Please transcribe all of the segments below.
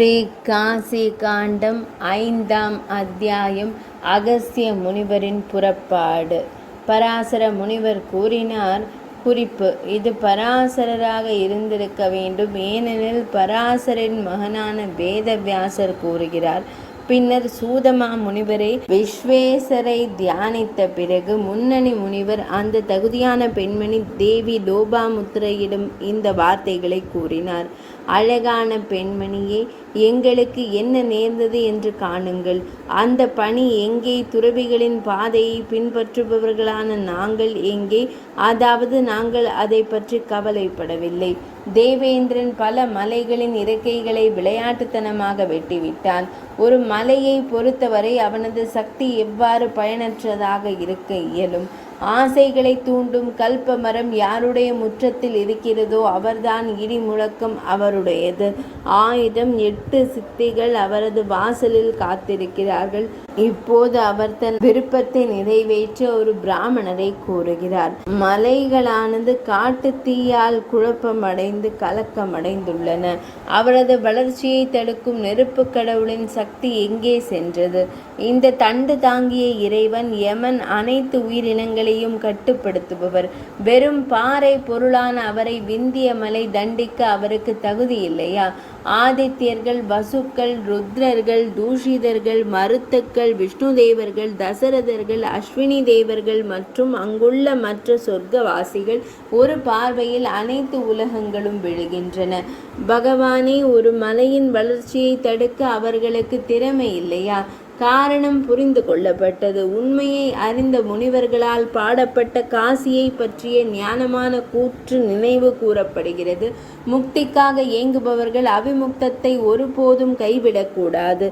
ஸ்ரீ காசி காண்டம் 5ஆம் அத்தியாயம். அகஸ்திய முனிவரின் புறப்பாடு. பராசர முனிவர் கூறினார். குறிப்பு: இது பராசரராக இருந்திருக்க வேண்டும். ஏனெனில் பராசரின் மகனான வேதவியாசர் கூறுகிறார். பின்னர் சூதமா முனிவரை விஸ்வேசரை தியானித்த பிறகு முன்னணி முனிவர் அந்த தகுதியான பெண்மணி தேவி லோபாமுத்திரையிடம் இந்த வார்த்தைகளை கூறினார். அழகான பெண்மணியே, எங்களுக்கு என்ன நேர்ந்தது என்று காணுங்கள். அந்த பணி எங்கே? துறவிகளின் பாதையை பின்பற்றுபவர்களான நாங்கள் எங்கே? அதாவது நாங்கள் அதை பற்றி கவலைப்படவில்லை. தேவேந்திரன் பல மலைகளின் இறக்கைகளை விளையாட்டுத்தனமாக வெட்டிவிட்டான். ஒரு மலையை பொறுத்தவரை அவனது சக்தி எவ்வாறு பயனற்றதாக இருக்க இயலும்? ஆசைகளை தூண்டும் கல்ப மரம் யாருடைய முற்றத்தில் இருக்கிறதோ அவர்தான் இடி முழக்கம் அவருடையது. ஆயுதம் 8 சித்திகள் அவரது வாசலில் காத்திருக்கிறார்கள். இப்போது அவர் தன் விருப்பத்தை நிறைவேற்ற ஒரு பிராமணரை கூறுகிறார். மலைகளானது காட்டு தீயால் குழப்பமடைந்து கலக்கமடைந்துள்ளன. அவரது வளர்ச்சியை தடுக்கும் நெருப்பு கடவுளின் சக்தி எங்கே சென்றது? இந்த தண்டு தாங்கிய இறைவன் யமன் அனைத்து உயிரினங்களையும் கட்டுப்படுத்துபவர். வெறும் பாறை பொருளான அவரை விந்திய மலை தண்டிக்க அவருக்கு தகுதி இல்லையா? ஆதித்யர்கள், வசுக்கள், ருத்ரர்கள், தூஷிதர்கள், மருத்துக்கள், விஷ்ணு தேவர்கள், தசரதர்கள், அஸ்வினி தேவர்கள் மற்றும் அங்குள்ள மற்ற சொர்க்கவாசிகள், ஒரு பார்வையில் அனைத்து உலகங்களும் விழுகின்றன. பகவானே, ஒரு மலையின் வளர்ச்சியை தடுக்க அவர்களுக்கு திறமை இல்லையா? காரணம் புரிந்து கொள்ளப்பட்டது. உண்மையை அறிந்த முனிவர்களால் பாடப்பட்ட காசியை பற்றிய ஞானமான கூற்று நினைவு கூறப்படுகிறது. முக்திக்காக ஏங்குபவர்கள் அவிமுக்தத்தை ஒருபோதும் கைவிடக்கூடாது.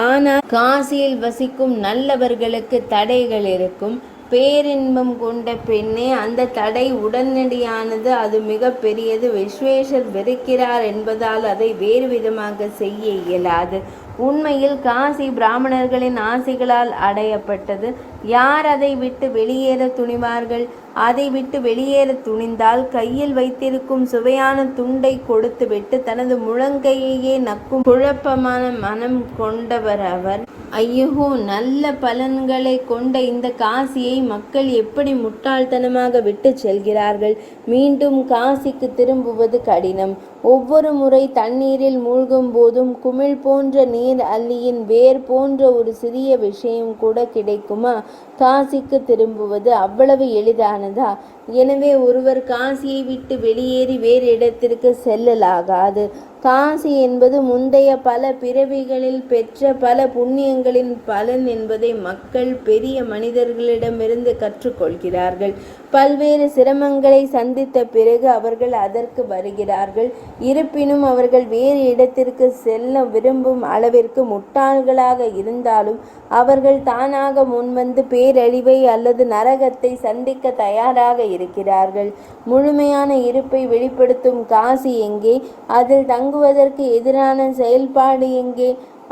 ஆனால் காசியில் வசிக்கும் நல்லவர்களுக்கு தடைகள் இருக்கும். பேரின்பம் கொண்ட பெண்ணே, அந்த தடை உடனடியானது. அது மிக பெரியது. விஸ்வேஷர் வெறுக்கிறார் என்பதால் அதை வேறு விதமாக செய்ய இயலாது. உண்மையில் காசி பிராமணர்களின் ஆசைகளால் அடையப்பட்டது. யார் அதை விட்டு வெளியேற துணிவார்கள்? அதை விட்டு வெளியேற துணிந்தால் கையில் வைத்திருக்கும் சுவையான துண்டை கொடுத்துவிட்டு தனது முழங்கையே நக்கும் குழப்பமான மனம் கொண்டவர் அவர். ஐயோ, நல்ல பலன்களை கொண்ட இந்த காசியை மக்கள் எப்படி முட்டாள்தனமாக விட்டு செல்கிறார்கள். மீண்டும் காசிக்கு திரும்புவது கடினம். ஒவ்வொரு முறை தண்ணீரில் மூழ்கும் போதும் குமிழ் போன்ற நீர் அல்லியின் வேர் போன்ற ஒரு சிறிய விஷயம் கூட கிடைக்குமா? காசிக்கு திரும்புவது அவ்வளவு எளிதானதா? எனவே ஒருவர் காசியை விட்டு வெளியேறி வேறு இடத்திற்கு செல்லலாகாது. காசி என்பது முந்தைய பல பிறவிகளில் பெற்ற பல புண்ணியங்களின் பலன் என்பதை மக்கள் பெரிய மனிதர்களிடமிருந்து கற்றுக்கொள்கிறார்கள். பல்வேறு சிரமங்களை சந்தித்த பிறகு அவர்கள் அதற்கு வருகிறார்கள். இருப்பினும் அவர்கள் வேறு இடத்திற்கு செல்ல விரும்பும் அளவிற்கு முட்டாள்களாக இருந்தாலும் அவர்கள் தானாக முன்வந்து பேரழிவை அல்லது நரகத்தை சந்திக்க தயாராக இருக்கிறார்கள். முழுமையான இருப்பை வெளிப்படுத்தும் காசி எங்கே? அதில் தங்குவதற்கு எதிரான செயல்பாடு எங்கே?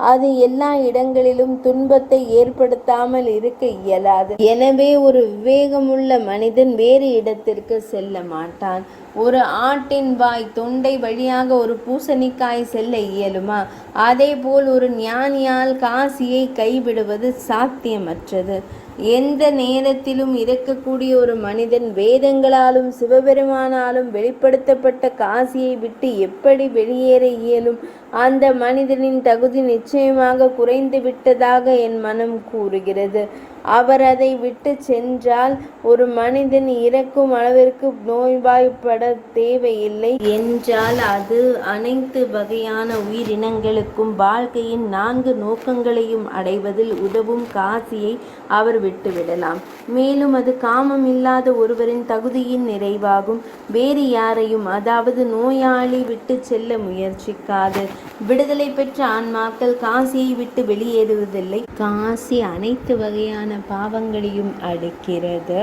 அது எல்லா இடங்களிலும் துன்பத்தை ஏற்படுத்தாமல் இருக்க இயலாது. எனவே ஒரு விவேகமுள்ள மனிதன் வேறு இடத்திற்கு செல்ல மாட்டான். ஒரு ஆட்டின் வாய் தொண்டை வழியாக ஒரு பூசணிக்காய் செல்ல இயலுமா? அதேபோல் ஒரு ஞானியால் காசியை கைவிடுவது சாத்தியமற்றது. எந்த நேரத்திலும் இறக்கக்கூடிய ஒரு மனிதன் வேதங்களாலும் சிவபெருமானாலும் வெளிப்படுத்தப்பட்ட காசியை விட்டு எப்படி வெளியேற இயலும்? அந்த மனிதனின் தகுதி நிச்சயமாக குறைந்து விட்டதாக என் மனம் கூறுகிறது. அவர் அதை விட்டு சென்றால் ஒரு மனிதன் இறக்கும் அளவிற்கு நோய்வாய்ப்பட தேவையில்லை என்றால் அது அனைத்து வகையான உயிரினங்களுக்கும் வாழ்க்கையின் 4 நோக்கங்களையும் அடைவதில் உதவும் காசியை அவர் விட்டுவிடலாம். மேலும் அது காமம் இல்லாத ஒருவரின் தகுதியின் நிறைவாகும். வேறு யாரையும், அதாவது நோயாளி, விட்டு செல்ல முயற்சிக்காது. விடுதலை பெற்ற ஆன்மாக்கள் காசியை விட்டு வெளியேறுவதில்லை. காசி அனைத்து வகையான பாவங்களையும் அழிக்கிறது.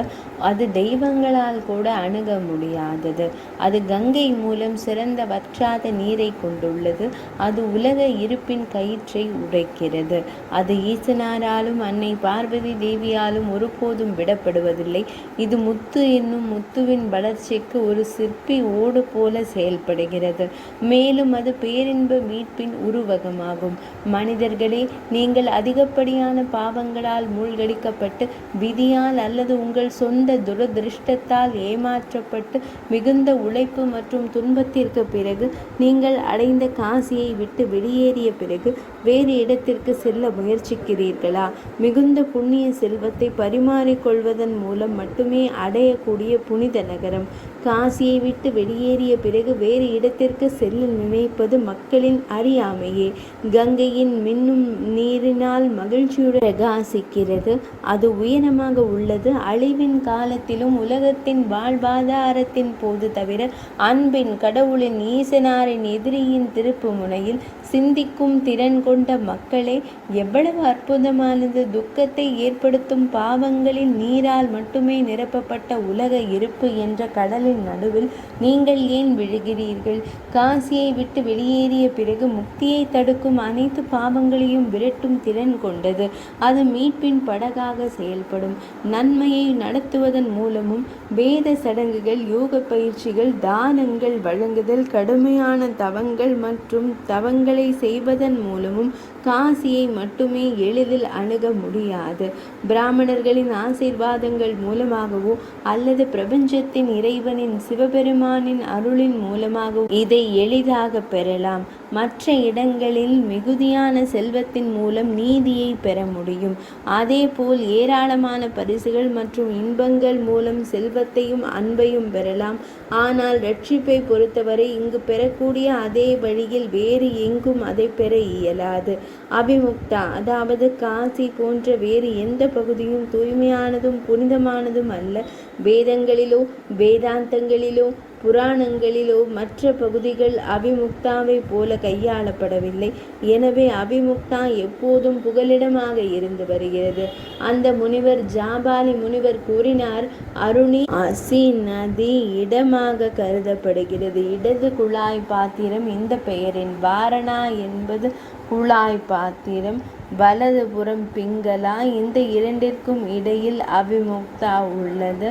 அது தெய்வங்களால் கூட அணுக முடியாதது. அது கங்கை மூலம் சிறந்த வற்றாத நீரை கொண்டுள்ளது. அது உலக இருப்பின் கயிற்றை உடைக்கிறது. அது ஈசனாராலும் அன்னை பார்வதி தேவியாலும் ஒருபோதும் விடப்படுவதில்லை. இது முத்து என்னும் முத்துவின் வளர்ச்சிக்கு ஒரு சிற்பி ஓடு போல செயல்படுகிறது. மேலும் அது பேரின்ப மீட்பின் உருவகமாகும். மனிதர்களே, நீங்கள் அதிகப்படியான பாவங்களால் மூழ்கடிக்கப்பட்டு விதியால் அல்லது உங்கள் சொந்த துரதிருஷ்டத்தால் ஏமாற்றப்பட்டு மிகுந்த உழைப்பு மற்றும் துன்பத்திற்கு பிறகு நீங்கள் அடைந்த காசியை விட்டு வெளியேறிய பிறகு வேறு இடத்திற்கு செல்ல முயற்சிக்கிறீர்களா? மிகுந்த புண்ணிய செல்வத்தை பரிமாறிக்கொள்வதன் மூலம் மட்டுமே அடையக்கூடிய புனித நகரம். காசியை விட்டு வெளியேறிய பிறகு வேறு இடத்திற்கு செல்ல நினைப்பது மக்களின் அறியாமையே. கங்கையின் மின்னும் நீரினால் மகிழ்ச்சியுடன் பிரகாசிக்கிறது. அது உயரமாக உள்ளது. அழிவின் காலத்திலும் உலகத்தின் வாழ்வாதாரத்தின் போது தவிர அன்பின் கடவுளின் ஈசனாரின் எதிரியின் திருப்பு முனையில் சிந்திக்கும் திறன் கொண்ட மக்களே, எவ்வளவு அற்புதமானது! துக்கத்தை ஏற்படுத்தும் பாவங்களின் நீரால் மட்டுமே நிரப்பப்பட்ட உலக இருப்பு என்ற கடலின் நடுவில் நீங்கள் ஏன் விழுகிறீர்கள்? காசியை விட்டு வெளியேறிய பிறகு முக்தியை தடுக்கும் அனைத்து பாவங்களையும் விரட்டும் திறன் கொண்டது. அது மீட்பின் படகாக செயல்படும். நன்மையை நடத்துவதன் மூலமும் வேத சடங்குகள், யோக பயிற்சிகள், தானங்கள் வழங்குதல், கடுமையான தவங்கள் மற்றும் தவங்களை செய்வதன் மூலமும் காசியை மட்டுமே எளிதில் அணுக முடியாது. பிராமணர்களின் ஆசீர்வாதங்கள் மூலமாகவோ அல்லது பிரபஞ்சத்தின் இறைவனின் சிவபெருமானின் அருளின் மூலமாகவோ இதை எளிதாக பெறலாம். மற்ற இடங்களில் மிகுதியான செல்வத்தின் மூலம் நீதியை பெற முடியும். அதேபோல் ஏராளமான பரிசுகள் மற்றும் இன்பங்கள் மூலம் செல்வத்தையும் அன்பையும் பெறலாம். ஆனால் ரட்சிப்பை பொறுத்தவரை இங்கு பெறக்கூடிய அதே வழியில் வேறு எங்கும் அதை பெற இயலாது. அபிமுக்தா, அதாவது காசி போன்ற வேறு எந்த பகுதியும் தூய்மையானதும் புனிதமானதும் அல்ல. வேதங்களிலோ வேதாந்தங்களிலோ புராணங்களிலோ மற்ற பகுதிகள் அபிமுக்தாவை போல கையாளப்படவில்லை. எனவே அபிமுக்தா எப்போதும் புகலிடமாக இருந்து வருகிறது. அந்த முனிவர் ஜாபாலி முனிவர் கூறினார், அருணி அசி நதி இடமாக கருதப்படுகிறது. இடது குழாய் பாத்திரம் இந்த பெயரின். வாரணா என்பது குழாய் பாத்திரம், வலதுபுறம் பிங்களா. இந்த இரண்டிற்கும் இடையில் அபிமுக்தா உள்ளது.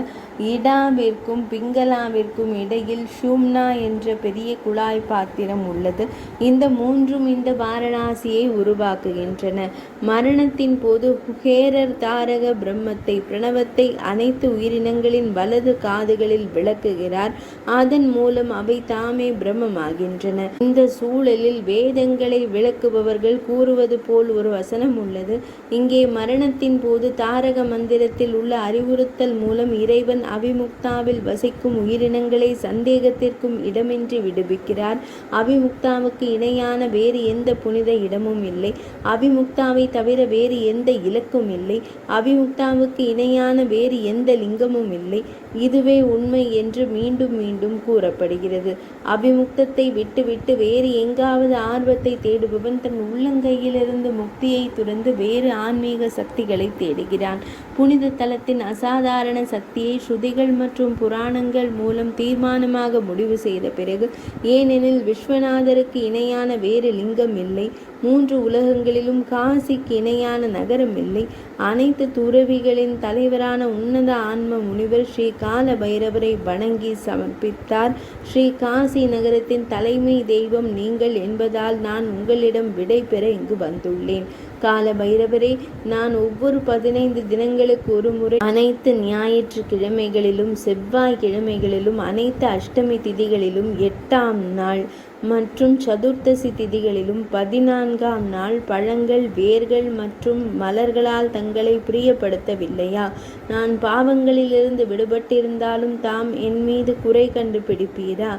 இடாவிற்கும் பிங்களாவிற்கும் இடையில் ஷூம்னா என்ற பெரிய குழாய் பாத்திரம் உள்ளது. இந்த மூன்றும் இந்த வாரணாசியை உருவாக்குகின்றன. மரணத்தின் போது குஹேரர் தாரக பிரம்மத்தை, பிரணவத்தை அனைத்து உயிரினங்களின் வலது காதுகளில் விளக்குகிறார். அதன் மூலம் அவை தாமே பிரம்மமாகின்றன. இந்த சூழலில் வேதங்களை விளக்குபவர்கள் கூறுவது போல் ஒரு வசனம் உள்ளது. இங்கே மரணத்தின் போது தாரக மந்திரத்தில் உள்ள அறிவுறுத்தல் மூலம் இறைவன் அபிமுக்தாவில் வசிக்கும் உயிரினங்களை சந்தேகத்திற்கும் இடமின்றி விடுவிக்கிறார். அபிமுக்தாவுக்கு இணையான வேறு எந்த புனித இடமும் இல்லை. அபிமுக்தாவை தவிர வேறு எந்த இலக்கும் இல்லை. அபிமுக்தாவுக்கு இணையான வேறு எந்த லிங்கமும் இல்லை. இதுவே உண்மை என்று மீண்டும் மீண்டும் கூறப்படுகிறது. அபிமுக்தத்தை விட்டுவிட்டு வேறு எங்காவது ஆர்வத்தை தேடுபவன் தன் உள்ளங்கையிலிருந்து முக்தியை துறந்து வேறு ஆன்மீக சக்திகளை தேடுகிறான். புனித தலத்தின் அசாதாரண சக்தியை ஸ்ருதிகள் மற்றும் புராணங்கள் மூலம் தீர்மானமாக முடிவு செய்த பிறகு, ஏனெனில் விஸ்வநாதருக்கு இணையான வேறு லிங்கம் இல்லை. 3 உலகங்களிலும் காசிக்கு இணையான நகரம் இல்லை. அனைத்து துறவிகளின் தலைவரான உன்னத ஆன்ம முனிவர் ஸ்ரீ கால பைரவரை வணங்கி சமர்ப்பித்தார். ஸ்ரீ காசி நகரத்தின் தலைமை தெய்வம் நீங்கள் என்பதால் நான் உங்களிடம் விடை பெற இங்கு வந்துள்ளேன். கால பைரவரே, நான் ஒவ்வொரு 15 தினங்களுக்கு ஒரு முறை அனைத்து ஞாயிற்றுக்கிழமைகளிலும் செவ்வாய்க்கிழமைகளிலும் அனைத்து அஷ்டமி திதிகளிலும் 8ஆம் நாள் மற்றும் சதுர்த்தசி திதிகளிலும் 14ஆம் நாள் பழங்கள், வேர்கள் மற்றும் மலர்களால் தங்களை பிரியப்படுத்தவில்லையா? நான் பாவங்களிலிருந்து விடுபட்டிருந்தாலும் தாம் என் மீது குறை கண்டுபிடிப்பீரா?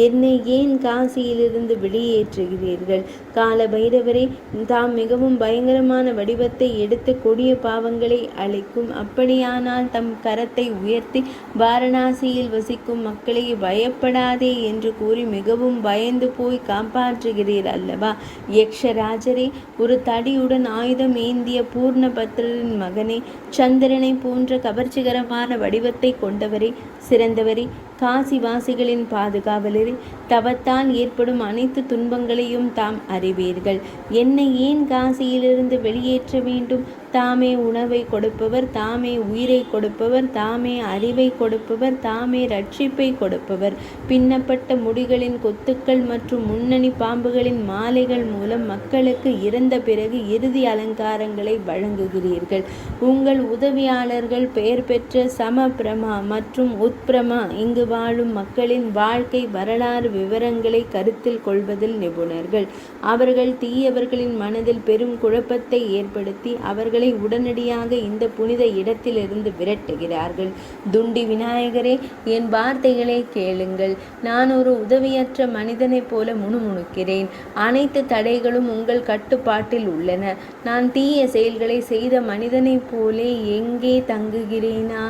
என்னை ஏன் காசியிலிருந்து வெளியேற்றுகிறீர்கள்? கால பைரவரே, தாம் மிகவும் பயங்கரமான வடிவத்தை எடுத்து கொடிய பாவங்களை அழிக்கும். அப்படியானால் தம் கரத்தை உயர்த்தி வாரணாசியில் வசிக்கும் மக்களை பயப்படாதே என்று கூறி மிகவும் பயந்து போய் காப்பாற்றுகிறீர் அல்லவா? யக்ஷராஜரே, ஒரு தடியுடன் ஆயுதம் ஏந்திய பூர்ணபத்ரரின் மகனே, சந்திரனை போன்ற கவர்ச்சிகரமான வடிவத்தை கொண்டவரே, சிறந்தவரே, காசிவாசிகளின் பாதுகாவலரே, தவத்தால் ஏற்படும் அனைத்து துன்பங்களையும் தாம் அறிவீர்கள். என்னை ஏன் காசியிலிருந்து வெளியேற்ற வேண்டும்? தாமே உணவை கொடுப்பவர், தாமே உயிரை கொடுப்பவர், தாமே அறிவை கொடுப்பவர், தாமே ரட்சிப்பை கொடுப்பவர். பின்னப்பட்ட முடிகளின் கொத்துக்கள் மற்றும் முன்னணி பாம்புகளின் மாலைகள் மூலம் மக்களுக்கு இறந்த பிறகு இறுதி அலங்காரங்களை வழங்குகிறீர்கள். உங்கள் உதவியாளர்கள் பெயர் பெற்ற சமபிரமா மற்றும் உத்பிரமா இங்கு வாழும் மக்களின் வாழ்க்கை வரலாறு விவரங்களை கருத்தில் கொள்வதில் நிபுணர்கள். அவர்கள் தீயவர்களின் மனதில் பெரும் குழப்பத்தை ஏற்படுத்தி அவர்களை உடனடியாக இந்த புனித இடத்திலிருந்து விரட்டுகிறார்கள். துண்டி விநாயகரே, என் வார்த்தைகளை கேளுங்கள். நான் ஒரு உதவியற்ற மனிதனைப் போல முணுமுணுக்கிறேன். அனைத்து தடைகளும் உங்கள் கட்டுப்பாட்டில் உள்ளன. நான் தீய செயல்களை செய்த மனிதனைப் போலே எங்கே தங்குகிறேனா?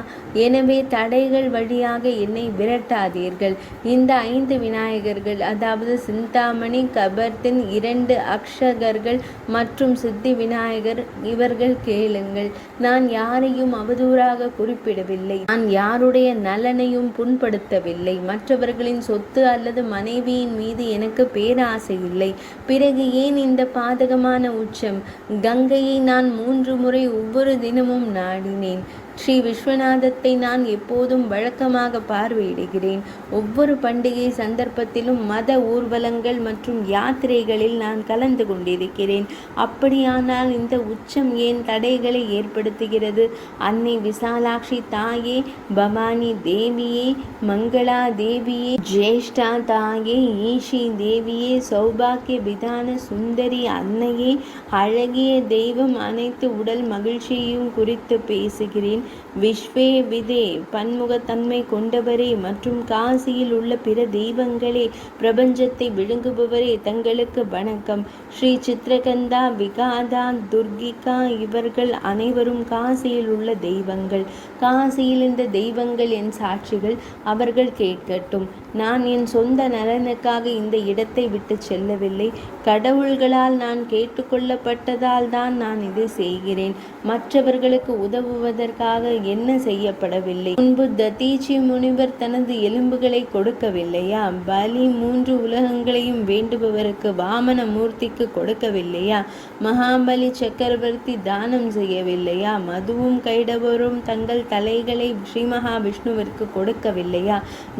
எனவே தடைகள் வழியாக என்னை விரட்டாதீர்கள். இந்த 5 விநாயகர்கள், அதாவது சிந்தாமணி, கபர்த்தின் 2 அக்ஷகர்கள் மற்றும் சித்தி விநாயகர், இவர்கள் கேளுங்கள். நான் யாரையும் அவதூறாக குறிப்பிடவில்லை. நான் யாருடைய நலனையும் புண்படுத்தவில்லை. மற்றவர்களின் சொத்து அல்லது மனைவியின் மீது எனக்கு பேராசை இல்லை. பிறகு ஏன் இந்த பாதகமான உச்சம்? கங்கையை நான் 3 முறை ஒவ்வொரு தினமும் நாடினேன். ஸ்ரீ விஸ்வநாதத்தை நான் எப்போதும் வழக்கமாக பார்வையிடுகிறேன். ஒவ்வொரு பண்டிகை சந்தர்ப்பத்திலும் மத ஊர்வலங்கள் மற்றும் யாத்திரைகளில் நான் கலந்து கொண்டிருக்கிறேன். அப்படியானால் இந்த உச்சம் ஏன் தடைகளை ஏற்படுத்துகிறது? அன்னை விசாலாட்சி தாயே, பவானி தேவியே, மங்களா தேவியே, ஜேஷ்டா தாயே, ஈஷி தேவியே, சௌபாக்கிய விதான சுந்தரி அன்னையே, அழகிய தெய்வம், அனைத்து உடல் மகிழ்ச்சியையும் குறித்து பேசுகிறேன். விஸ்வே விதே, பன்முகத்தன்மை கொண்டவரே மற்றும் காசியில் உள்ள பிற தெய்வங்களே, பிரபஞ்சத்தை விழுங்குபவரே, தங்களுக்கு வணக்கம். ஸ்ரீ சித்ரகந்தா, விகாதா, துர்கிகா இவர்கள் அனைவரும் காசியில் உள்ள தெய்வங்கள். காசியில் இந்த தெய்வங்கள் என் சாட்சிகள். அவர்கள் கேட்கட்டும். நான் என் சொந்த நலனுக்காக இந்த இடத்தை விட்டு செல்லவில்லை. கடவுள்களால் நான் கேட்டுக்கொள்ளப்பட்டதால் தான் நான் இதை செய்கிறேன். மற்றவர்களுக்கு உதவுவதற்காக என்ன செய்யப்படவில்லை? முன்பு ததீச்சி முனிவர் தனது எலும்புகளை கொடுக்கவில்லையா? பலி 3 உலகங்களையும் வேண்டுபவருக்கு, வாமன மூர்த்திக்கு கொடுக்கவில்லையா? மகாபலி சக்கரவர்த்தி தானம் செய்யவில்லையா? மதுவும் கைடவரும் தங்கள் தலைகளை ஸ்ரீ மகாவிஷ்ணுவிற்கு கொடுக்கவில்லையா?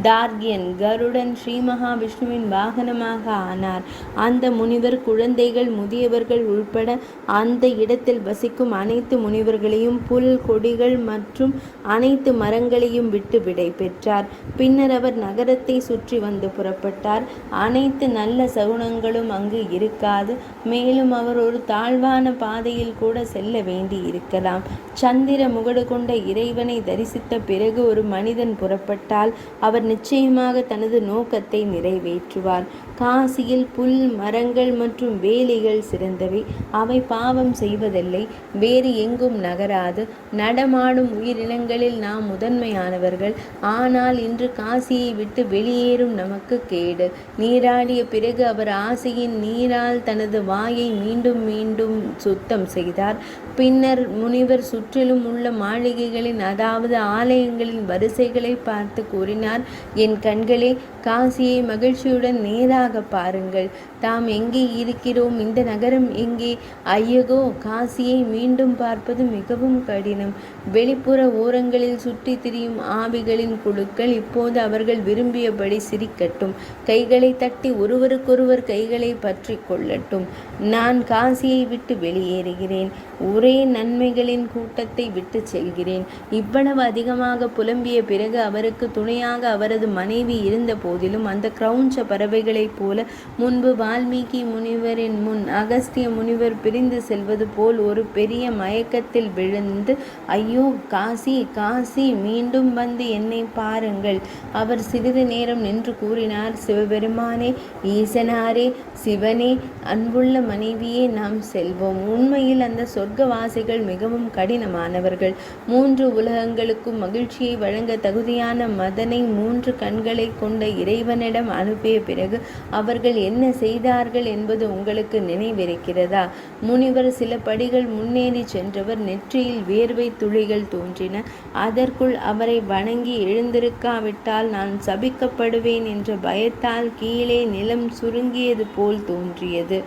தார்கியன், கருடன் ஸ்ரீ மகாவிஷ்ணுவின் வாகனமாக ஆனார். அந்த முனிவர் குழந்தைகள், முதியவர்கள் உள்பட அந்த இடத்தில் வசிக்கும் அனைத்து முனிவர்களையும், புல், கொடிகள் மற்றும் அனைத்து மரங்களையும் விட்டு விடை பெற்றார். பின்னர் அவர் நகரத்தை சுற்றி வந்து புறப்பட்டார். அனைத்து நல்ல சகுனங்களும் அங்கு இருக்காது. மேலும் அவர் ஒரு தாழ்வான பாதையில் கூட செல்ல வேண்டி இருக்கலாம். சந்திர முகடு கொண்ட இறைவனை தரிசித்த பிறகு ஒரு மனிதன் புறப்பட்டால் அவர் நிச்சயமாக தனது நோக்கத்தை நிறைவேற்றுவார். காசியில் புல், மரங்கள் மற்றும் வேலிகள் சிறந்தவை. அவை பாவம் செய்வதில்லை, வேறு எங்கும் நகராது. நடமாடும் உயிரினங்களில் நாம் முதன்மையானவர்கள். ஆனால் இன்று காசியை விட்டு வெளியேறும் நமக்கு கேடு. நீராடிய பிறகு அவர் ஆசையின் நீரால் தனது வாயை மீண்டும் மீண்டும் சுத்தம் செய்தார். பின்னர் முனிவர் சுற்றிலும் உள்ள மாளிகைகளின், அதாவது ஆலயங்களின் வரிசைகளை பார்த்து கூறினார், என் கண்களே, காசியை மகிழ்ச்சியுடன் நேராக பாருங்கள். தாம் எங்கே இருக்கிறோம்? இந்த நகரம் எங்கே? ஐயகோ, காசியை மீண்டும் பார்ப்பது மிகவும் கடினம். வெளிப்புற ஓரங்களில் சுற்றி திரியும் ஆவிகளின் குழுக்கள் இப்போது அவர்கள் விரும்பியபடி சிரிக்கட்டும். கைகளை தட்டி ஒருவருக்கொருவர் கைகளை பற்றி கொள்ளட்டும். நான் காசியை விட்டு வெளியேறுகிறேன். ஒரே நன்மைகளின் கூட்டத்தை விட்டு செல்கிறேன். இவ்வளவு அதிகமாக புலம்பிய பிறகு அவருக்கு துணையாக அவரது மனைவி இருந்த போதிலும் அந்த கிரௌஞ்ச பறவைகளைப் போல முன்பு வால்மீகி முனிவரின் முன் அகஸ்திய முனிவர் பிரிந்து செல்வது போல் ஒரு பெரிய மயக்கத்தில் விழுந்து, ஐயோ காசி காசி, மீண்டும் வந்து என்னை பாருங்கள். அவர் சிறிது நேரம் நின்று கூறினார், சிவபெருமானே, ஈசனாரே, சிவனே, அன்புள்ள மனைவியே, நாம் செல்வோம். உண்மையில் அந்த சொர்க்கவாசிகள் மிகவும் கடினமானவர்கள். 3 உலகங்களுக்கும் மகிழ்ச்சியை வழங்க தகுதியான மதனை 3 கண்களை கொண்ட இறைவனிடம் அனுப்பிய பிறகு அவர்கள் என்ன செய்தார்கள் என்பது உங்களுக்கு நினைவிருக்கிறதா? முனிவர் சில படிகள் முன்னேறி சென்றவர். நெற்றியில் வேர்வை துளிகள் தோன்றின. அதற்குள் அவரை வணங்கி எழுந்திருக்காவிட்டால் நான் சபிக்கப்படுவேன் என்ற பயத்தால் கீழே நிலம் சுருங்கியது போல் தோன்றியது.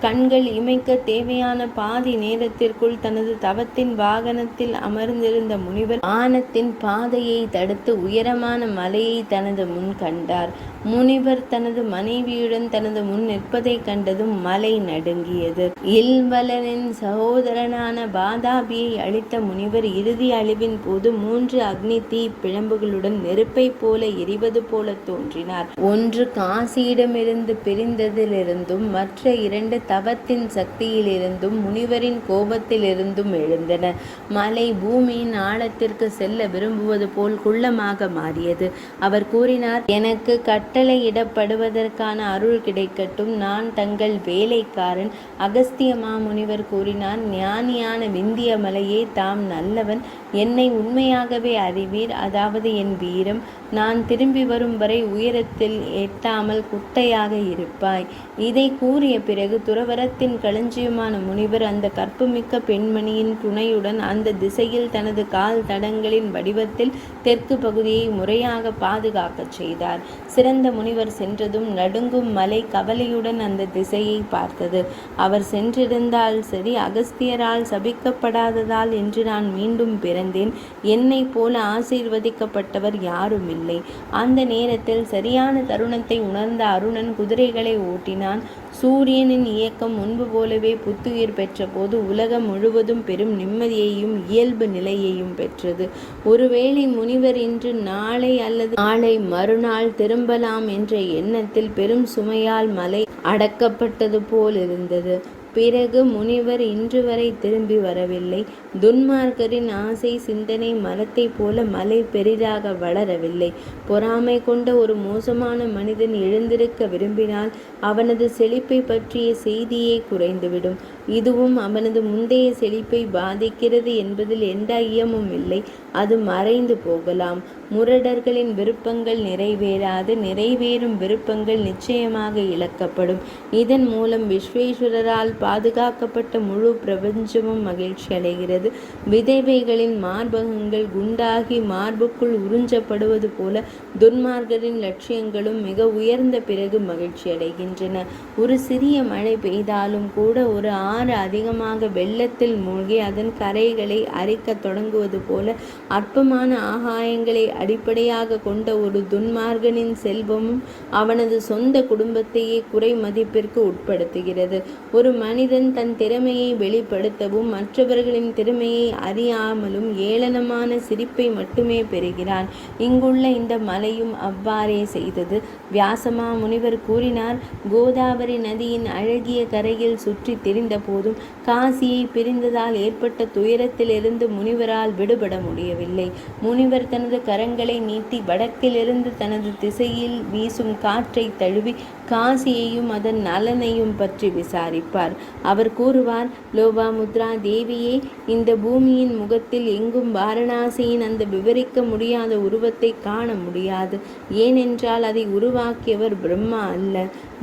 கண்கள் இமைக்க தேவையான பாதி நேரத்திற்குள் தனது தவத்தின் வாகனத்தில் அமர்ந்திருந்த முனிவர் வானத்தின் பாதையை தடுத்து உயரமான மலையை தனது முன் கண்டார். முனிவர் தனது மனைவியுடன் தனது முன் நிற்பதைக் கண்டதும் மலை நடுங்கியது. இல்வலனின் சகோதரனான பாதாபியை அழித்த முனிவர் இறுதி அழிவின் போது 3 அக்னி தீ பிழம்புகளுடன் நெருப்பை போல எரிவது போல தோன்றினார். ஒன்று காசியிடமிருந்து பிரிந்ததிலிருந்தும் மற்ற 2 தவத்தின் சக்தியிலிருந்தும் முனிவரின் கோபத்திலிருந்தும் எழுந்தன. மலை பூமியின் ஆழத்திற்கு செல்ல விரும்புவது போல் குள்ளமாக மாறியது. அவர் கூறினார், எனக்கு கட்டளையிடப்படுவதற்கான அருள் கிடைக்கட்டும். நான் தங்கள் வேலைக்காரன். அகஸ்திய மாமுனிவர் கூறினார், ஞானியான விந்திய மலையே, தாம் நல்லவன். என்னை உண்மையாகவே அறிவீர். அதாவது என் வீரம். நான் திரும்பி வரும் வரை உயரத்தில் எட்டாமல் குட்டையாக இருப்பாய். இதை கூறிய பிறகு துறவரத்தின் களஞ்சியமான முனிவர் அந்த கற்புமிக்க பெண்மணியின் துணையுடன் அந்த திசையில் தனது கால் தடங்களின் வடிவத்தில் தெற்கு பகுதியை முறையாக பாதுகாக்கச் செய்தார். சிறந்த முனிவர் சென்றதும் நடுங்கும் மலை கவலையுடன் அந்த திசையை பார்த்தது. அவர் சென்றிருந்தால் சரி, அகஸ்தியரால் சபிக்கப்படாததால் என்று நான் மீண்டும் பிறந்தேன். என்னை போல ஆசீர்வதிக்கப்பட்டவர் யாரும் இல்லை. அந்த நேரத்தில் சரியான தருணத்தை உணர்ந்த அருணன் குதிரைகளை ஓட்டினான். சூரியனின் இயக்கம் முன்பு போலவே புத்துயிர் பெற்ற போது உலகம் முழுவதும் பெரும் நிம்மதியையும் இயல்பு நிலையையும் பெற்றது. ஒருவேளை முனிவர் இன்று நாளை அல்லது நாளை மறுநாள் திரும்பலாம் என்ற எண்ணத்தில் பெரும் சுமையால் மலை அடக்கப்பட்டது போல் இருந்தது. பிறகு முனிவர் இன்று வரை திரும்பி வரவில்லை. துன்மார்க்கரின் ஆசை சிந்தனை மரத்தை போல மலை பெரிதாக வளரவில்லை. பொறாமை கொண்ட ஒரு மோசமான மனிதன் எழுந்திருக்க விரும்பினால் அவனது செழிப்பை பற்றிய செய்தியே குறைந்துவிடும். இதுவும் அவனது முந்தைய செழிப்பை பாதிக்கிறது என்பதில் எந்த ஐயமும் இல்லை. அது மறைந்து போகலாம். முரடர்களின் விருப்பங்கள் நிறைவேறாது. நிறைவேறும் விருப்பங்கள் நிச்சயமாக இழக்கப்படும். இதன் மூலம் விஸ்வேஸ்வரரால் பாதுகாக்கப்பட்ட முழு பிரபஞ்சமும் மகிழ்ச்சி அடைகிறது. விதவைகளின் மார்பகங்கள் குண்டாகி மார்புக்குள் உறிஞ்சப்படுவது போல துன்மார்க்கரின் லட்சியங்களும் மிக உயர்ந்த பிறகு மகிழ்ச்சி அடைகின்றன. ஒரு சிறிய மழை பெய்தாலும் கூட ஒரு ஆறு அதிகமாக வெள்ளத்தில் மூழ்கி அதன் கரைகளை அரிக்க தொடங்குவது போல அற்பமான ஆகாயங்களை அடிப்படையாக கொண்ட ஒரு துன்மார்க்கனின் செல்வமும் அவனது சொந்த குடும்பத்தையே குறை மதிப்பிற்கு உட்படுத்துகிறது. ஒரு மனிதன் தன் திறமையை வெளிப்படுத்தவும் மற்றவர்களின் திறமையை அறியாமலும் ஏளனமான சிரிப்பை மட்டுமே பெறுகிறான். இங்குள்ள இந்த மலையும் அவ்வாறே செய்தது. வியாசமா முனிவர் கூறினார், கோதாவரி நதியின் அழகிய கரையில் சுற்றி திரிந்த போதும் காசியை பிரிந்ததால் ஏற்பட்ட துயரத்திலிருந்து முனிவரால் விடுபட முடியவில்லை. முனிவர் தனது கரங்களை நீட்டி வடக்கிலிருந்து தனது திசையில் வீசும் காற்றை தழுவி காசியையும் அதன் நலனையும் பற்றி விசாரிப்பார். அவர் கூறுவார், லோபாமுத்ரா தேவியே, இந்த பூமியின் முகத்தில் எங்கும் வாரணாசியின் அந்த விவரிக்க முடியாத உருவத்தை காண முடியாது. ஏனென்றால் அதை உருவாக்கியவர் பிரம்மா அல்ல.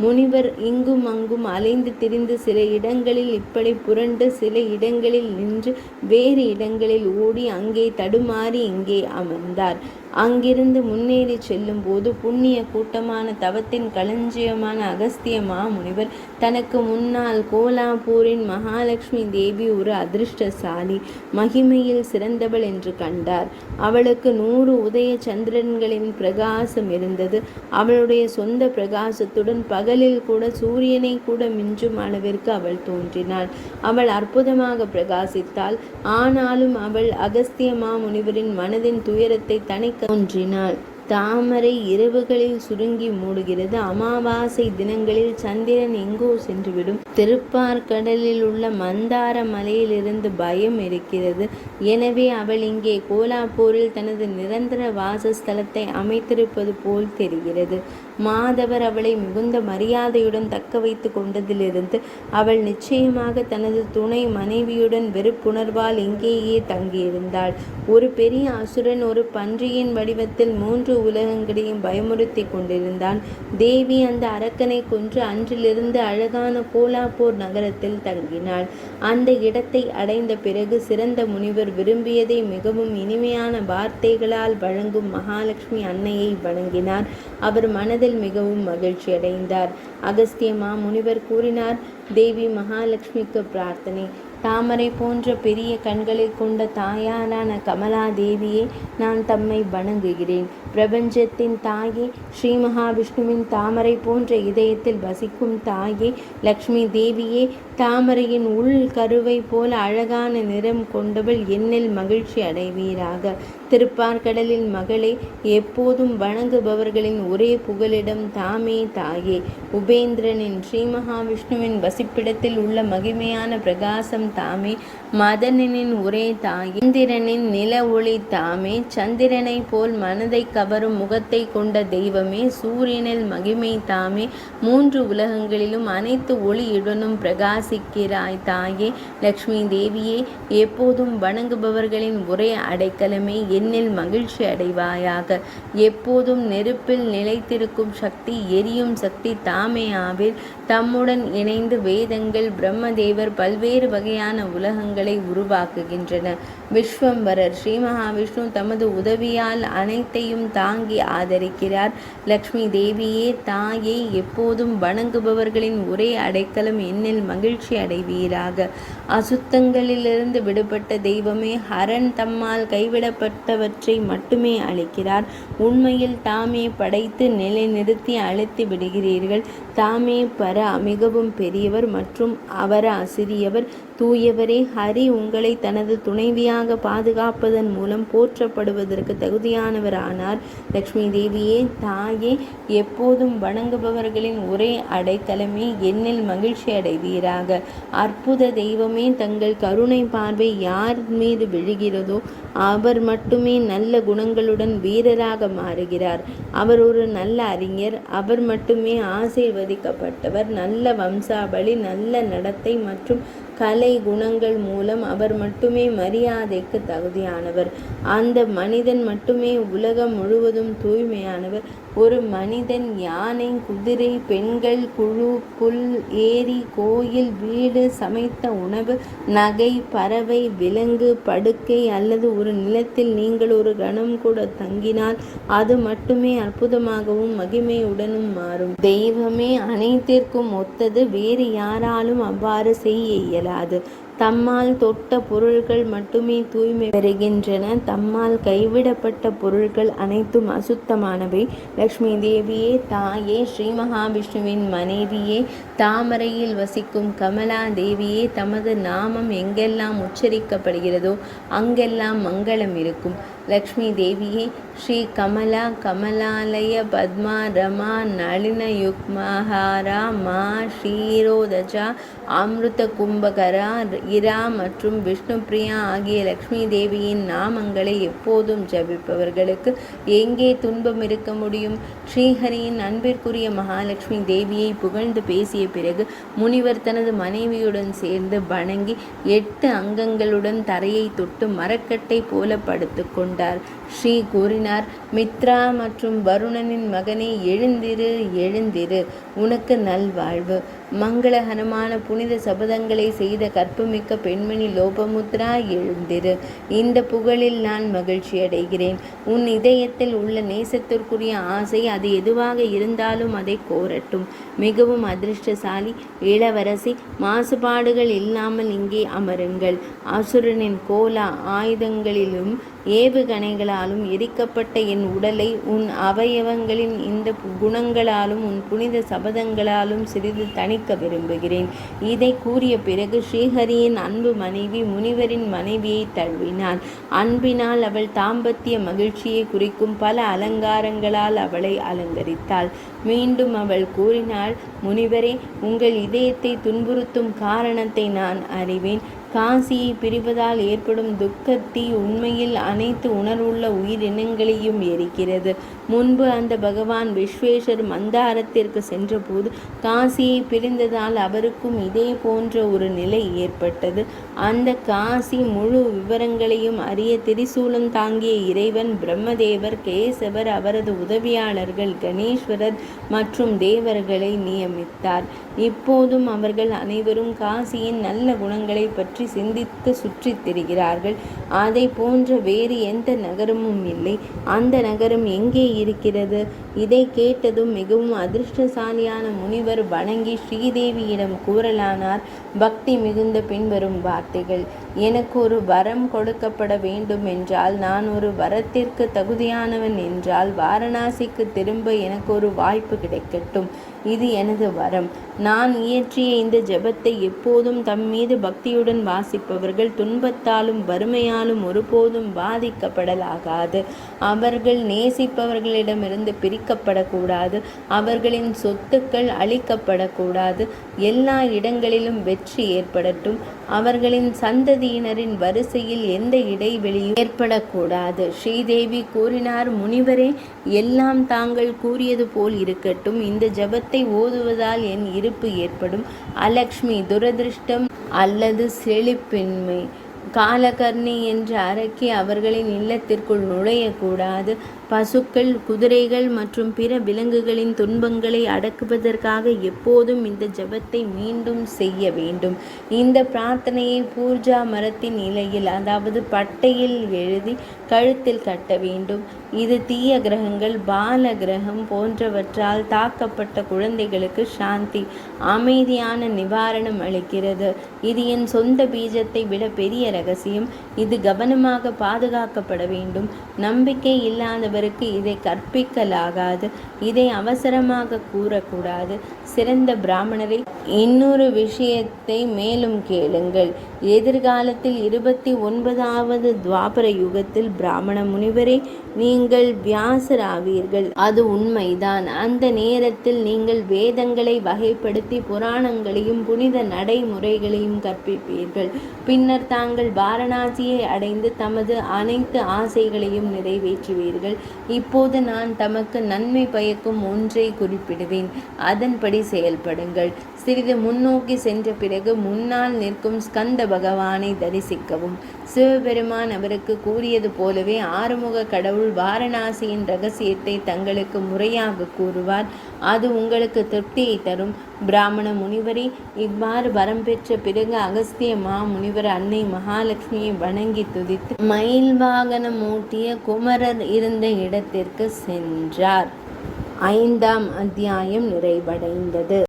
முனிவர் இங்கும் அங்கும் அலைந்து திரிந்து சில இடங்களில் இப்படி புரண்டு சில இடங்களில் நின்று வேறு இடங்களில் ஓடி அங்கே தடுமாறி இங்கே அமர்ந்தார். அங்கிருந்து முன்னேறி செல்லும் போது புண்ணிய கூட்டமான தவத்தின் களஞ்சியமான அகஸ்திய மாமுனிவர் தனக்கு முன்னால் கோலாப்பூரின் மகாலட்சுமி தேவி ஒரு அதிர்ஷ்டசாலி, மகிமையில் சிறந்தவள் என்று கண்டார். அவளுக்கு 100 உதய சந்திரன்களின் பிரகாசம் இருந்தது. அவளுடைய சொந்த பிரகாசத்துடன் பகலில் கூட சூரியனை கூட மிஞ்சும் அளவிற்கு அவள் தோன்றினாள். அவள் அற்புதமாக பிரகாசித்தாள். ஆனாலும் அவள் அகஸ்திய மாமுனிவரின் மனதின் துயரத்தை தணிக்க தோன்றினாள். தாமரை இரவுகளில் சுருங்கி மூடுகிறது. அமாவாசை தினங்களில் சந்திரன் எங்கோ சென்றுவிடும். திருப்பார்கடலில் உள்ள மந்தார மலையிலிருந்து பயம் இருக்கிறது. எனவே அவள் இங்கே கோலாப்பூரில் தனது நிரந்தர வாசஸ்தலத்தை அமைத்திருப்பது போல் தெரிகிறது. மாதவர் அவளை மிகுந்த மரியாதையுடன் தக்க வைத்து கொண்டதிலிருந்து அவள் நிச்சயமாக தனது துணை மனைவியுடன் வெறுப்புணர்வால் இங்கேயே தங்கியிருந்தாள். ஒரு பெரிய அசுரன் ஒரு பன்றியின் வடிவத்தில் 3 உலகங்களையும் பயமுறுத்தி கொண்டிருந்தான். தேவி அந்த அரக்கனை கொன்று அன்றிலிருந்து அழகான கோலாப்பூர் நகரத்தில் தங்கினாள். அந்த இடத்தை அடைந்த பிறகு சிறந்த முனிவர் விரும்பியதை மிகவும் இனிமையான வார்த்தைகளால் வழங்கும் மகாலட்சுமி அன்னையை வணங்கினார். அவர் மனதில் மிகவும் மகிழ்ச்சி அடைந்தார். அகஸ்திய முனிவர் கூறினார், தேவி மகாலட்சுமிக்கு பிரார்த்தனை. தாமரை போன்ற பெரிய கண்களை கொண்ட தாயாரான கமலா தேவியே, நான் தம்மை வணங்குகிறேன். பிரபஞ்சத்தின் தாயே, ஸ்ரீ மகாவிஷ்ணுவின் தாமரை போன்ற இதயத்தில் வசிக்கும் தாயே, லக்ஷ்மி தேவியே, தாமரையின் உள் கருவை போல அழகான நிறம் கொண்டவள், என்னில் மகிழ்ச்சி அடைவீராக. திருப்பார்கடலின் மகளே, எப்போதும் வணங்குபவர்களின் ஒரே புகலிடம் தாமே தாயே. உபேந்திரனின் ஸ்ரீ மகாவிஷ்ணுவின் வசிப்பிடத்தில் உள்ள மகிமையான பிரகாசம் தாமே. மதனனின் ஒரே தாயே. சந்திரனின் நில ஒளி தாமே. சந்திரனை போல் மனதை கவரும் முகத்தை கொண்ட தெய்வமே, சூரியனில் மகிமை தாமே. 3 உலகங்களிலும் அனைத்து ஒளியுடனும் பிரகாசிக்கிறாய் தாயே. லக்ஷ்மி தேவியே, எப்போதும் வணங்குபவர்களின் ஒரே அடைக்கலமே, என்னில் மகிழ்ச்சி அடைவாயாக. எப்போதும் நெருப்பில் நிலைத்திருக்கும் சக்தி, எரியும் சக்தி தாமே ஆவில். தம்முடன் இணைந்து வேதங்கள், பிரம்மதேவர் பல்வேறு வகையான உலகங்களை உருவாக்குகின்றன. விஸ்வம்பரர் ஸ்ரீ மகாவிஷ்ணு தமது உதவியால் அனைத்தையும் தாங்கி ஆதரிக்கிறார். லக்ஷ்மி தேவியே தாயே, எப்போதும் வணங்குபவர்களின் ஒரே அடைக்கலம், என்னில் மகிழ்ச்சி அடைவீராக. அசுத்தங்களிலிருந்து விடுபட்ட தெய்வமே, ஹரன் தம்மால் கைவிடப்பட்டவற்றை மட்டுமே அளிக்கிறார். உண்மையில் தாமே படைத்து நிலைநிறுத்தி அழைத்து விடுகிறீர்கள். தாமே மிகவும் பெரியவர் மற்றும் அவர் சிறியவர். தூயவரே, ஹரி உங்களை தனது துணைவியாக பாதுகாப்பதன் மூலம் போற்றப்படுவதற்கு தகுதியானவர் ஆனார். லக்ஷ்மி தேவியே தாயே, எப்போதும் வணங்குபவர்களின் ஒரே அடைக்கலமே, என்னில் மகிழ்ச்சி அடைவீராக. அற்புத தெய்வமே, தங்கள் கருணை பார்வை யார் மீது விழுகிறதோ அவர் மட்டுமே நல்ல குணங்களுடன் வீரராக மாறுகிறார். அவர் ஒரு நல்ல அறிஞர். அவர் மட்டுமே ஆசீர்வதிக்கப்பட்டவர். நல்ல வம்சாவளி, நல்ல நடத்தை மற்றும் கலை குணங்கள் மூலம் அவர் மட்டுமே மரியாதைக்கு தகுதியானவர். அந்த மனிதன் மட்டுமே உலகம் முழுவதும் தூய்மையானவர். ஒரு மனிதன் யானை, குதிரை, பெண்கள், குழு, புல், ஏரி, கோயில், வீடு, சமைத்த உணவு, நகை, பறவை, விலங்கு, படுக்கை அல்லது ஒரு நிலத்தில் நீங்கள் ஒரு கணம் கூட தங்கினால் அது மட்டுமே அற்புதமாகவும் மகிமையுடனும் மாறும். தெய்வமே அனைத்திற்கும் ஒத்தது. வேறு யாராலும் அவ்வாறு செய்ய இயலாது. தம்மால் தொட்ட பொருள்கள் மட்டுமே தூய்மை பெறுகின்றன. தம்மால் கைவிடப்பட்ட பொருள்கள் அனைத்தும் அசுத்தமானவை. லக்ஷ்மி தேவியே தாயே, ஸ்ரீ மகாவிஷ்ணுவின் மனைவியே, தாமரையில் வசிக்கும் கமலா தேவியே, தமது நாமம் எங்கெல்லாம் உச்சரிக்கப்படுகிறதோ அங்கெல்லாம் மங்களம் இருக்கும். லக்ஷ்மி தேவியே, ஸ்ரீ கமலா, கமலாலய, பத்மா, ரமா, நளின யுக்மஹாரா, மா, ஷீரோதஜா, அமிர்த கும்பகரா, இரா மற்றும் விஷ்ணு பிரியா ஆகிய லக்ஷ்மி தேவியின் நாமங்களை எப்போதும் ஜபிப்பவர்களுக்கு எங்கே துன்பம் இருக்க முடியும்? ஸ்ரீஹரியின் அன்பிற்குரிய மகாலட்சுமி தேவியை புகழ்ந்து பேசிய பிறகு முனிவர் தனது மனைவியுடன் சேர்ந்து வணங்கி 8 அங்கங்களுடன் தரையை தொட்டு மரக்கட்டை போல படுத்து கொண்டார். ஸ்ரீ கூறினார், மித்ரா மற்றும் வருணனின் மகனே, எழுந்திரு எழுந்திரு, உனக்கு நல்வாழ்வு. மங்களகரமான புனித சபதங்களை செய்த கற்புமிக்க பெண்மணி லோபமுத்ரா, எழுந்திரு. இந்த புகழில் நான் மகிழ்ச்சி அடைகிறேன். உன் இதயத்தில் உள்ள நேசத்திற்குரிய ஆசை அது எதுவாக இருந்தாலும் அதை கோரட்டும். மிகவும் அதிர்ஷ்டசாலி இளவரசி, மாசுபாடுகள் இல்லாமல் இங்கே அமருங்கள். அசுரனின் கோலா ஆயுதங்களிலும் ஏவுகணைகளாலும் எரிக்கப்பட்ட என் உடலை உன் அவயவங்களின் இந்த குணங்களாலும் உன் புனித சபதங்களாலும் சிறிது தணிக்க தெரிவிக்க விரும்புகிறேன். இதை கூறிய பிறகு ஸ்ரீஹரியின் அன்பு மனைவி முனிவரின் மனைவியை தழுவினாள். அன்பினால் அவள் தாம்பத்திய மகிழ்ச்சியை குறிக்கும் பல அலங்காரங்களால் அவளை அலங்கரித்தாள். மீண்டும் அவள் கூறினாள், முனிவரே, உங்கள் இதயத்தை துன்புறுத்தும் காரணத்தை நான் அறிவேன். காசியை பிரிவதால் ஏற்படும் துக்கத்தீ உண்மையில் அனைத்து உணர்வுள்ள உயிரினங்களையும் எரிக்கிறது. முன்பு அந்த பகவான் விஸ்வேஸ்வர் மந்தாரத்திற்கு சென்றபோது காசியை பிரிந்ததால் அவருக்கும் இதே போன்ற ஒரு நிலை ஏற்பட்டது. அந்த காசி முழு விவரங்களையும் அறிய திரிசூலம் தாங்கிய இறைவன் பிரம்மதேவர், கேசவர், அவரது உதவியாளர்கள் கணேஸ்வரர் மற்றும் தேவர்களை நியமித்தார். இப்போதும் அவர்கள் அனைவரும் காசியின் நல்ல குணங்களை பற்றி சிந்தித்து சுற்றித் திரிகிறார்கள். அதை போன்ற வேறு எந்த நகரமும் இல்லை. அந்த நகரம் எங்கே இருக்கிறது? இதை கேட்டதும் மிகவும் அதிர்ஷ்டசாலியான முனிவர் வணங்கி ஸ்ரீதேவியிடம் கூறலானார். பக்தி மிகுந்த பின்வரும் வார்த்தைகள்: எனக்கு ஒரு வரம் கொடுக்கப்பட வேண்டும் என்றால், நான் ஒரு வரத்திற்கு தகுதியானவன் என்றால், வாரணாசிக்கு திரும்ப எனக்கு ஒரு வாய்ப்பு கிடைக்கட்டும். இது எனது வரம். நான் இயற்றிய இந்த ஜபத்தை எப்போதும் தம் மீது பக்தியுடன் வாசிப்பவர்கள் துன்பத்தாலும் வறுமையாலும் ஒருபோதும் பாதிக்கப்படலாகாது. அவர்கள் நேசிப்பவர்களிடமிருந்து பிரிக்கப்படக்கூடாது. அவர்களின் சொத்துக்கள் அழிக்கப்படக்கூடாது. எல்லா இடங்களிலும் வெற்றி ஏற்படட்டும். அவர்களின் சந்ததியினரின் வரிசையில் எந்த இடைவெளியும் ஏற்படக்கூடாது. ஸ்ரீதேவி கூறினார், முனிவரே, எல்லாம் தாங்கள் கூறியது போல் இருக்கட்டும். இந்த ஜபத்தை ஓதுவதால் என் இருப்பு ஏற்படும். அலக்ஷ்மி, துரதிருஷ்டம் அல்லது செழிப்பின்மை, காலகர்ணி என்ற அரக்கி அவர்களின் இல்லத்திற்குள் நுழையக்கூடாது. பசுக்கள், குதிரைகள் மற்றும் பிற விலங்குகளின் துன்பங்களை அடக்குவதற்காக எப்போதும் இந்த ஜபத்தை மீண்டும் செய்ய வேண்டும். இந்த பிரார்த்தனையை பூர்ஜா மரத்தின் இலையில், அதாவது பட்டையில் எழுதி கழுத்தில் கட்ட வேண்டும். இது தீய கிரகங்கள், பால கிரகம் போன்றவற்றால் தாக்கப்பட்ட குழந்தைகளுக்கு சாந்தி, அமைதியான நிவாரணம் அளிக்கிறது. இது என் சொந்த பீஜத்தை விட பெரிய ரகசியம். இது கவனமாக பாதுகாக்கப்பட வேண்டும். நம்பிக்கை இல்லாதவருக்கு இதை கற்பிக்கலாகாது. இதை அவசரமாக கூறக்கூடாது. சிறந்த பிராமணரை, இன்னொரு விஷயத்தை மேலும் கேளுங்கள். எதிர்காலத்தில் 29வது துவாபர யுகத்தில் பிராமண முனிவரே, நீங்கள் வியாசராவீர்கள். அது உண்மைதான். அந்த நேரத்தில் நீங்கள் வேதங்களை வகைப்படுத்தி புராணங்களையும் புனித நடைமுறைகளையும் கற்பிப்பீர்கள். பின்னர் தாங்கள் வாரணாசியை அடைந்து தமது அனைத்து ஆசைகளையும் நிறைவேற்றுவீர்கள். இப்போது நான் தமக்கு நன்மை பயக்கும் ஒன்றை குறிப்பிடுவேன். அதன்படி செயல்படுங்கள். சிறிது முன்னோக்கி சென்ற பிறகு முன்னால் நிற்கும் ஸ்கந்த பகவானை தரிசிக்கவும். சிவபெருமான் அவருக்கு கூறியது போலவே ஆறுமுக கடவுள் வாரணாசியின் ரகசியத்தை தங்களுக்கு முறையாக கூறுவார். அது உங்களுக்கு திருப்தியை தரும். பிராமண முனிவரே, இவ்வாறு வரம் பெற்ற பிறகு அகஸ்திய மாமுனிவர் அன்னை மகாலட்சுமியை வணங்கி துதித்து மயில் வாகனம் ஓட்டிய குமரர் இருந்த இடத்திற்கு சென்றார். 5ஆம் அத்தியாயம் நிறைவடைந்தது.